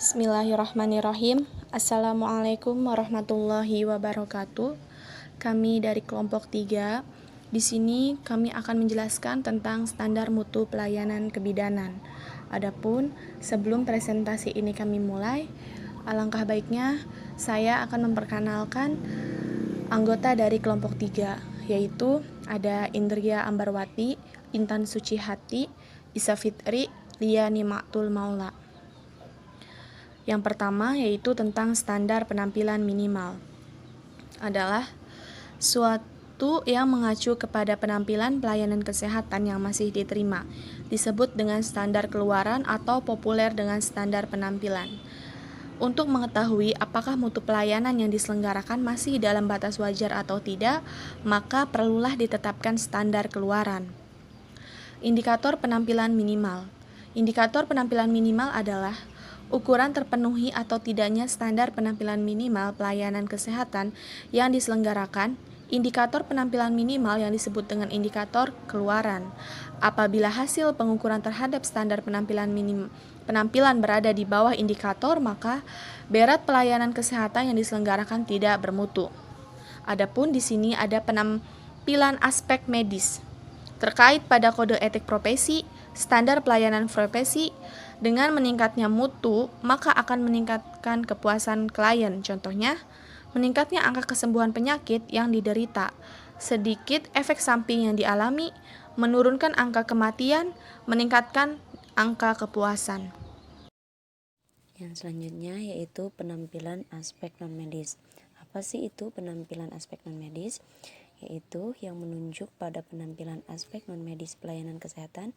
Bismillahirrahmanirrahim. Assalamualaikum warahmatullahi wabarakatuh. Kami dari kelompok 3. Di sini kami akan menjelaskan tentang standar mutu pelayanan kebidanan. Adapun sebelum presentasi ini kami mulai, alangkah baiknya saya akan memperkenalkan anggota dari kelompok 3, yaitu ada Indria Ambarwati, Intan Sucihati, Isa Fitri, Lia Nimatul Maula. Yang pertama yaitu tentang standar penampilan minimal. Adalah suatu yang mengacu kepada penampilan pelayanan kesehatan yang masih diterima, disebut dengan standar keluaran atau populer dengan standar penampilan. Untuk mengetahui apakah mutu pelayanan yang diselenggarakan masih dalam batas wajar atau tidak, maka perlulah ditetapkan standar keluaran. Indikator penampilan minimal. Indikator penampilan minimal adalah ukuran terpenuhi atau tidaknya standar penampilan minimal pelayanan kesehatan yang diselenggarakan. Indikator penampilan minimal yang disebut dengan indikator keluaran. Apabila hasil pengukuran terhadap standar penampilan berada di bawah indikator, maka berat pelayanan kesehatan yang diselenggarakan tidak bermutu. Adapun di sini ada penampilan aspek medis terkait pada kode etik profesi, standar pelayanan profesi. Dengan meningkatnya mutu, maka akan meningkatkan kepuasan klien. Contohnya, meningkatnya angka kesembuhan penyakit yang diderita, sedikit efek samping yang dialami, menurunkan angka kematian, meningkatkan angka kepuasan. Yang selanjutnya yaitu penampilan aspek non-medis. Apa sih itu penampilan aspek non-medis? Yaitu yang menunjuk pada penampilan aspek non-medis pelayanan kesehatan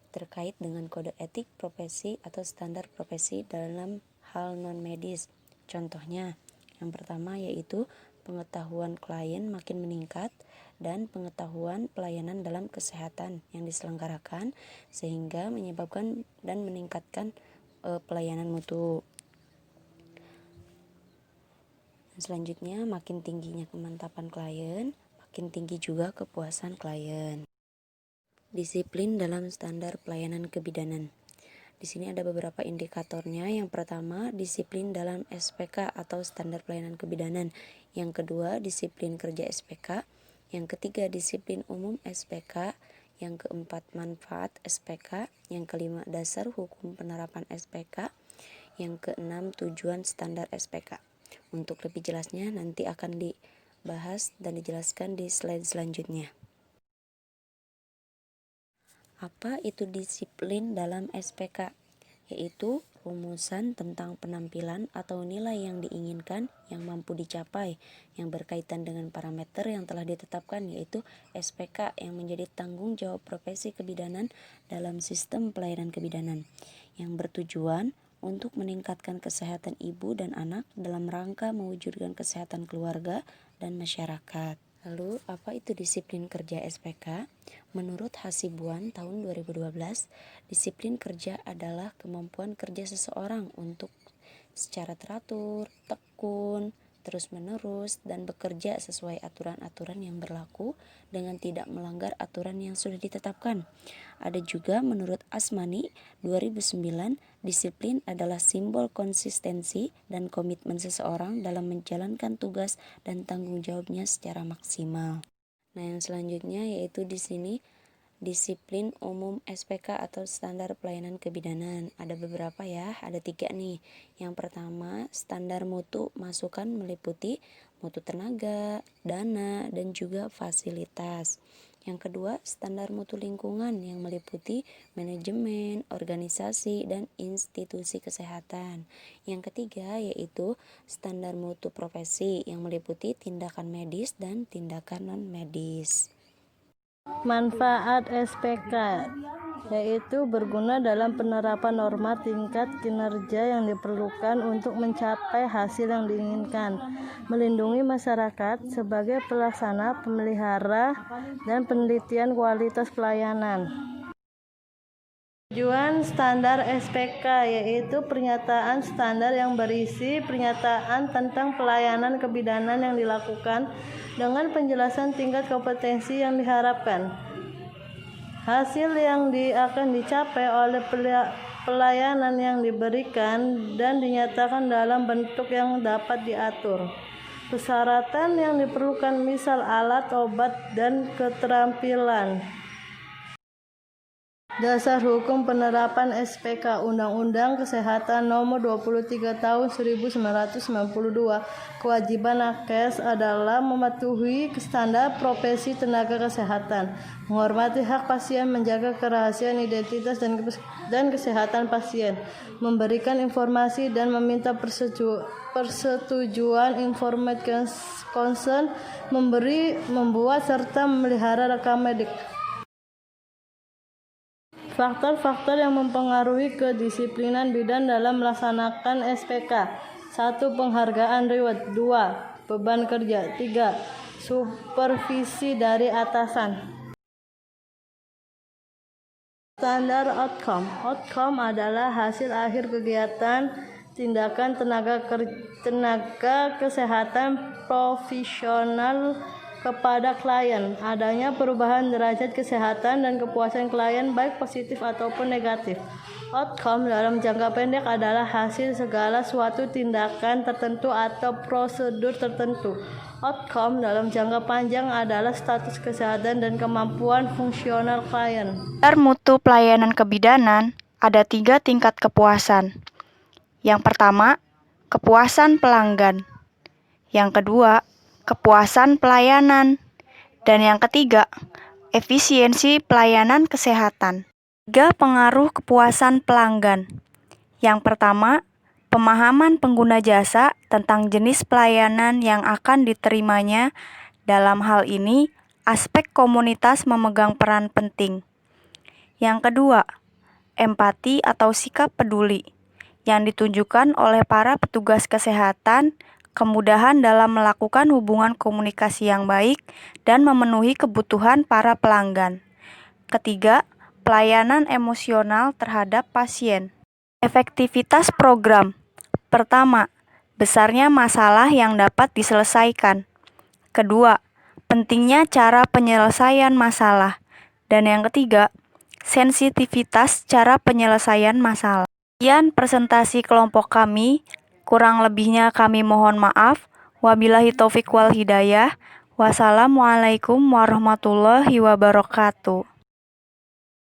terkait dengan kode etik profesi atau standar profesi dalam hal non-medis. Contohnya, yang pertama yaitu pengetahuan klien makin meningkat dan pengetahuan pelayanan dalam kesehatan yang diselenggarakan sehingga menyebabkan dan meningkatkan pelayanan mutu. Selanjutnya, makin tingginya kemantapan klien, makin tinggi juga kepuasan klien. Disiplin dalam standar pelayanan kebidanan. Di sini ada beberapa indikatornya. Yang pertama, disiplin dalam SPK atau standar pelayanan kebidanan. Yang kedua, disiplin kerja SPK. Yang ketiga, disiplin umum SPK. Yang keempat, manfaat SPK. Yang kelima, dasar hukum penerapan SPK. Yang keenam, tujuan standar SPK. Untuk lebih jelasnya nanti akan dibahas dan dijelaskan di slide selanjutnya. Apa itu disiplin dalam SPK? Yaitu rumusan tentang penampilan atau nilai yang diinginkan yang mampu dicapai yang berkaitan dengan parameter yang telah ditetapkan, yaitu SPK yang menjadi tanggung jawab profesi kebidanan dalam sistem pelayanan kebidanan yang bertujuan untuk meningkatkan kesehatan ibu dan anak dalam rangka mewujudkan kesehatan keluarga dan masyarakat. Lalu, apa itu disiplin kerja SPK? Menurut Hasibuan tahun 2012, disiplin kerja adalah kemampuan kerja seseorang untuk secara teratur, tekun, terus-menerus, dan bekerja sesuai aturan-aturan yang berlaku dengan tidak melanggar aturan yang sudah ditetapkan. Ada juga menurut Asmani 2009, disiplin adalah simbol konsistensi dan komitmen seseorang dalam menjalankan tugas dan tanggung jawabnya secara maksimal. Nah, yang selanjutnya yaitu di sini disiplin umum SPK atau standar pelayanan kebidanan. Ada beberapa ya, ada 3 nih. Yang pertama, standar mutu masukan meliputi mutu tenaga, dana, dan juga fasilitas. Yang kedua, standar mutu lingkungan yang meliputi manajemen, organisasi, dan institusi kesehatan. Yang ketiga yaitu standar mutu profesi yang meliputi tindakan medis dan tindakan non-medis. Manfaat SPK yaitu berguna dalam penerapan norma tingkat kinerja yang diperlukan untuk mencapai hasil yang diinginkan, melindungi masyarakat sebagai pelaksana, pemelihara, dan penelitian kualitas pelayanan. Tujuan standar SPK yaitu pernyataan standar yang berisi pernyataan tentang pelayanan kebidanan yang dilakukan dengan penjelasan tingkat kompetensi yang diharapkan, hasil yang akan dicapai oleh pelayanan yang diberikan dan dinyatakan dalam bentuk yang dapat diatur. Persyaratan yang diperlukan misal alat, obat, dan keterampilan. Dasar Hukum Penerapan SPK Undang-Undang Kesehatan Nomor 23 Tahun 1992. Kewajiban nakes adalah mematuhi standar profesi tenaga kesehatan, menghormati hak pasien, menjaga kerahasiaan identitas dan kesehatan pasien, memberikan informasi dan meminta persetujuan informed consent, membuat serta memelihara rekam medik. Faktor-faktor yang mempengaruhi kedisiplinan bidan dalam melaksanakan SPK. 1. Penghargaan reward. 2. Beban kerja. 3. Supervisi dari atasan. Standar outcome. Outcome adalah hasil akhir kegiatan tindakan tenaga kesehatan profesional kepada klien. Adanya perubahan derajat kesehatan dan kepuasan klien baik positif ataupun negatif. Outcome dalam jangka pendek adalah hasil segala suatu tindakan tertentu atau prosedur tertentu. Outcome dalam jangka panjang adalah status kesehatan dan kemampuan fungsional klien. Standar mutu pelayanan kebidanan ada 3 tingkat kepuasan. Yang pertama, kepuasan pelanggan. Yang kedua, kepuasan pelayanan. Dan yang ketiga, efisiensi pelayanan kesehatan. 3 pengaruh kepuasan pelanggan. Yang pertama, pemahaman pengguna jasa tentang jenis pelayanan yang akan diterimanya. Dalam hal ini, aspek komunitas memegang peran penting. Yang kedua, empati atau sikap peduli yang ditunjukkan oleh para petugas kesehatan, kemudahan dalam melakukan hubungan komunikasi yang baik dan memenuhi kebutuhan para pelanggan. Ketiga, pelayanan emosional terhadap pasien. Efektivitas program. Pertama, besarnya masalah yang dapat diselesaikan. Kedua, pentingnya cara penyelesaian masalah. Dan yang ketiga, sensitivitas cara penyelesaian masalah. Sekian presentasi kelompok kami. Kurang lebihnya kami mohon maaf. Wabillahi taufik wal hidayah. Wassalamualaikum warahmatullahi wabarakatuh.